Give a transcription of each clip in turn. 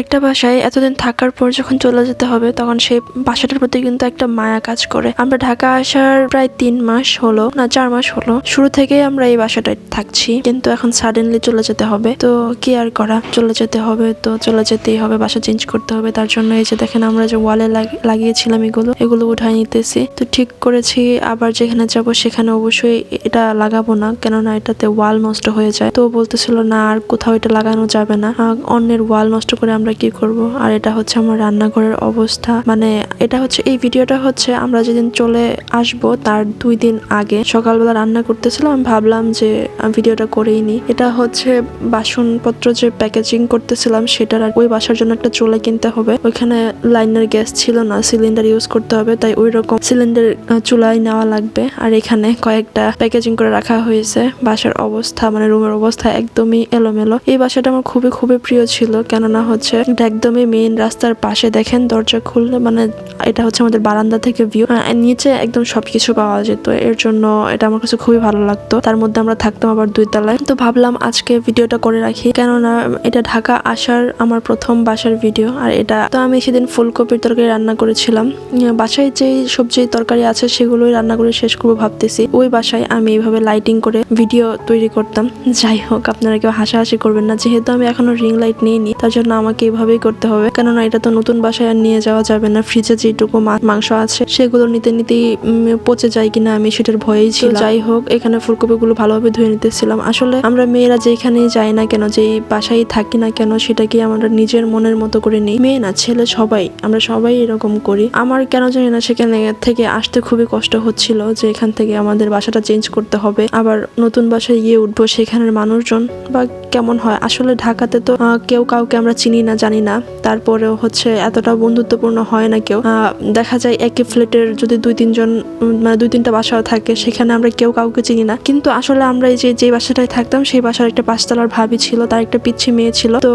একটা বাসায় এতদিন থাকার পর যখন চলে যেতে হবে তখন সেই বাসাটার প্রতি কিন্তু একটা মায়া কাজ করে। আমরা ঢাকা আসার প্রায় 3 মাস হলো, না 4 মাস হলো, শুরু থেকেই আমরা এই বাসাটায় থাকছি, কিন্তু এখন সাডেনলি চলে যেতে হবে। তো কি আর করা, চলে যেতে হবে তো চলে যেতেই হবে, বাসা চেঞ্জ করতে হবে। তার জন্য এই যে দেখেন আমরা যে ওয়ালে লাগিয়েছিলাম এগুলো উঠাই নিতেছি। তো ঠিক করেছি আবার যেখানে যাব সেখানে অবশ্যই এটা লাগাবো না, কেননা এটাতে ওয়াল নষ্ট হয়ে যায়। তো বলতেছিল না আর কোথাও এটা লাগানো যাবে না, অন্যের ওয়াল নষ্ট করে আমরা কি করব। আর এটা হচ্ছে আমার রান্নাঘরের অবস্থা, মানে এটা হচ্ছে এই ভিডিওটা হচ্ছে আমরা যেদিন চলে আসব তার 2 দিন আগে সকালবেলা রান্না করতেছিলাম। আমি ভাবলাম যে ভিডিওটা করেই নি। এটা হচ্ছে বাসনপত্র যে প্যাকেজিং করতেছিলাম সেটার, ওই বাসার জন্য একটা চুলা কিনতে হবে। ওইখানে লাইনের গ্যাস ছিল না, সিলিন্ডার ইউজ করতে হবে, তাই ওই রকম সিলিন্ডার চুলাই নেওয়া লাগবে। আর এখানে কয়েকটা প্যাকেজিং করে রাখা হয়েছে। বাসার অবস্থা মানে রুমের অবস্থা একদমই এলোমেলো। এই বাসাটা আমার খুবই খুবই প্রিয় ছিল, কেননা হচ্ছে এটা একদমই মেইন রাস্তার পাশে। দেখেন দরজা খুললে মানে এটা হচ্ছে আমাদের বারান্দা থেকে ভিউ, নিচে একদম সবকিছু পাওয়া যেত। এর জন্য এটা আমার কাছে খুবই ভালো লাগতো। তার মধ্যে আমরা থাকতাম আবার 2 তলায়। তো ভাবলাম আজকে ভিডিওটা করে রাখি, কেননা এটা ঢাকা আসার আমার প্রথম বাসার ভিডিও। আর এটা তো আমি সেদিন ফুলকপির তরকারি রান্না করেছিলাম। বাসায় যেই সবজি তরকারি আছে সেগুলোই রান্না করে শেষ করবো ভাবতেছি। ওই বাসায় আমি এইভাবে লাইটিং করে ভিডিও তৈরি করতাম। যাই হোক, আপনারা কেউ হাসাহাসি করবেন না, যেহেতু আমি এখনো রিং লাইট নিইনি, তার জন্য আমাকে এইভাবেই করতে হবে, কেননা এটা তো নতুন বাসায় আর নিয়ে যাওয়া যাবে না। ফ্রিজে যেটুকু মাংস আছে সেগুলো নিতে নিতেই পচে যায় কিনা আমি সেটার ভয়েই ছিল। যাই হোক, এখানে ফুলকপিগুলো ভালোভাবে ধুয়ে নিতেছিলাম। আসলে আমরা মেয়েরা যেখানেই যাই না কেন, যেই বাসায় থাকি না কেন, সেটাকে আমরা নিজের মনের মতো করে নিই। মেয়ে না ছেলে সবাই, আমরা সবাই এরকম করি। আমার কেন জানি না সেখানে থেকে আসতে খুবই কষ্ট হচ্ছিল, যে এখান থেকে আমাদের বাসাটা চেঞ্জ করতে হবে, আবার নতুন বাসায় গিয়ে উঠবো, সেখানের মানুষজন বা কেমন হয়। আসলে ঢাকাতে তো কেউ কাউকে আমরা চিনি না, জানি না, তারপরেও হচ্ছে এতটা বন্ধুত্বপূর্ণ হয় না কেউ। দেখা যায় একই ফ্ল্যাটের যদি 2-3 জন মানে 2-3টা বাসা থাকে, সেখানে আমরা কেউ কাউকে চিনি না। কিন্তু আসলে আমরা এই যে বাসাটায় থাকতাম সেই বাসার একটা 5 তলার ভাবি ছিল, তার একটা পিচ্ছি মেয়ে ছিল। তো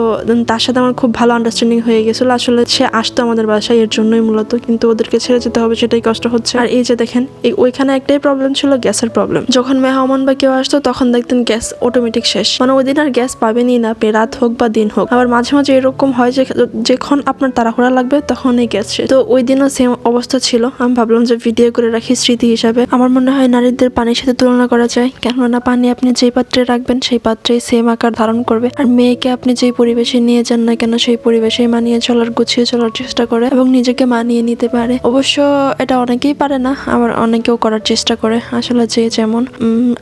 তার সাথে আমার খুব ভালো আন্ডারস্ট্যান্ডিং হয়ে গেছিল। আসলে সে আসতো আমাদের বাসায় এর জন্যই মূলত, কিন্তু ওদেরকে ছেড়ে যেতে হবে সেটাই কষ্ট হচ্ছে। আর এই যে দেখেন ওইখানে একটাই প্রবলেম ছিল, গ্যাসের প্রবলেম। যখন মেহমান বা কেউ আসতো তখন দেখতেন গ্যাস অটোমেটিক শেষ, মানে ওই দিন আর গ্যাস পাবেনই না, রাত হোক বা দিন হোক। আবার মাঝে মাঝে এরকম হয় যে যখন আপনার তাড়াহুড়া লাগবে তখনই গ্যাস শেষ। তো ওই দিনও সেম অবস্থা ছিল। আমি ভাবলাম যে ভিডিও করে রাখি স্মৃতি হিসাবে। আমার মনে হয় নারীদের পানির সাথে তুলনা করা যায়, কেননা পানি আপনি যেই পাত্রে রাখবেন সেই পাত্রেই সেম আকার ধারণ করবে। আর মেয়েকে আপনি যেই পরিবেশে নিয়ে যান না কেন সেই পরিবেশে মানিয়ে চলার, গুছিয়ে চলার চেষ্টা করে এবং নিজেকে মানিয়ে নিতে পারে। অবশ্য এটা অনেকেই পারে না, আবার অনেকেও করার চেষ্টা করে। আসলে যে যেমন,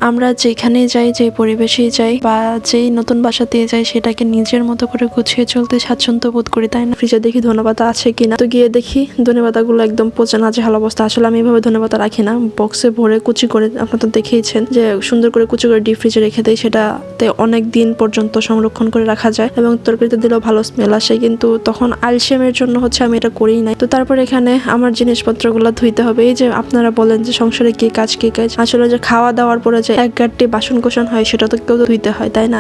আমরা যেখানেই যাই, যে পরিবেশেই যাই বা যেই নতুন বাসাতে যাই, সেটাকে নিজের মতো করে গুছিয়ে চলতে স্বাচ্ছন্দ্য বোধ করি, তাই না? ফ্রিজে দেখি ধনেপাতা আছে কিনা, তো গিয়ে দেখি ধনেপাতাগুলো একদম পচে নাজেহাল অবস্থা। আসলে আমি এভাবে ধনেপাতা রাখি না, বক্সে ভরে কুচি করে, আপনারা তো দেখেইছেন যে সুন্দর করে কুচি করে ডিপ ফ্রিজে রেখে দেয়, সেটাতে অনেক দিন পর্যন্ত সংরক্ষণ করে রাখা যায় এবং তরকারিতে দিলেও ভালো স্মেল আসে। কিন্তু তখন আলসেমের জন্য হচ্ছে আমি এটা করেই নাই। তো তারপর এখানে আমার জিনিসপত্রগুলো ধুইতে হবে। এই যে আপনারা বলেন যে সংসারে কি কাজ, আসলে যে খাওয়া দাওয়ার পরে যে এক গাঁটটি বাসন কোসন হয় সেটা তো কেউ ধুইতে হয়, তাই না?